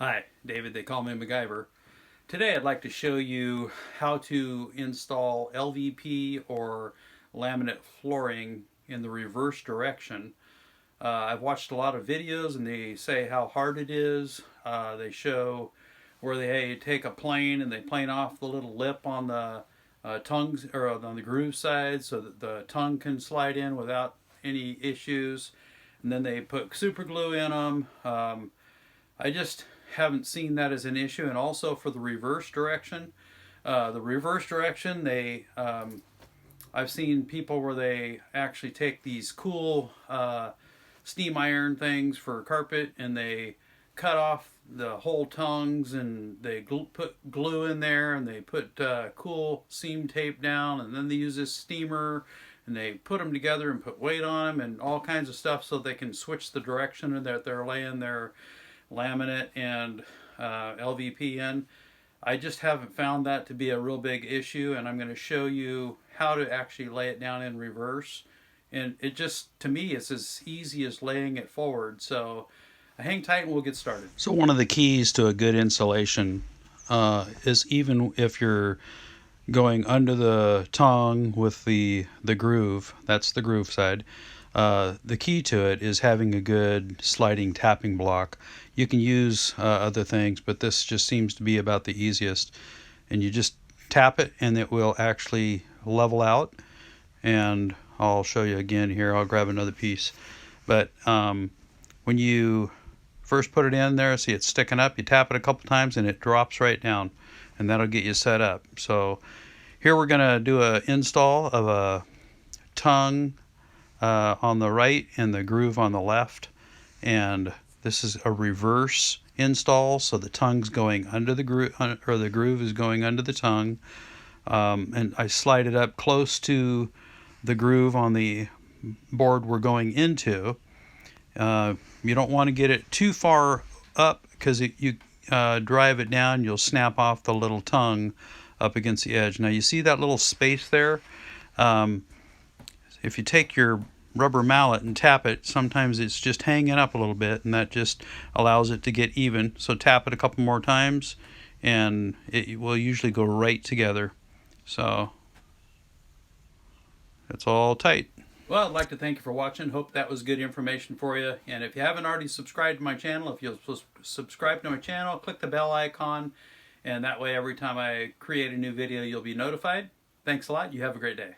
Hi, David. They call me MacGyver. Today I'd like to show you how to install LVP or laminate flooring in the reverse direction. I've watched a lot of videos and they say how hard it is. They show where they take a plane and they plane off the little lip on the tongues or on the groove side so that the tongue can slide in without any issues. And then they put super glue in them. I just haven't seen that as an issue. And also for the reverse direction, I've seen people where they actually take these cool steam iron things for carpet and they cut off the whole tongues and they put glue in there and they put cool seam tape down, and then they use this steamer and they put them together and put weight on them and all kinds of stuff so they can switch the direction that they're laying their laminate and LVP in. I just haven't found that to be a real big issue, and I'm going to show you how to actually lay it down in reverse. And it just, to me, it's as easy as laying it forward. So hang tight and we'll get started. So one of the keys to a good insulation is, even if you're going under the tongue with the groove, that's the groove side, the key to it is having a good sliding tapping block. You can use other things, but this just seems to be about the easiest. And you just tap it and it will actually level out. And I'll show you again here. I'll grab another piece. But when you first put it in there, see it's sticking up, you tap it a couple times and it drops right down. And that'll get you set up. So here we're going to do an install of a tongue on the right and the groove on the left. And this is a reverse install, so the tongue's going under the groove, or the groove is going under the tongue. And I slide it up close to the groove on the board we're going into. You don't want to get it too far up, because you drive it down, you'll snap off the little tongue up against the edge. Now you see that little space there? If you take your rubber mallet and tap it, sometimes it's just hanging up a little bit, and that just allows it to get even. So tap it a couple more times and it will usually go right together. So it's all tight. Well, I'd like to thank you for watching. Hope that was good information for you. And if you haven't already subscribed to my channel, if you'll subscribe to my channel, click the bell icon, and that way every time I create a new video you'll be notified. Thanks a lot. You have a great day.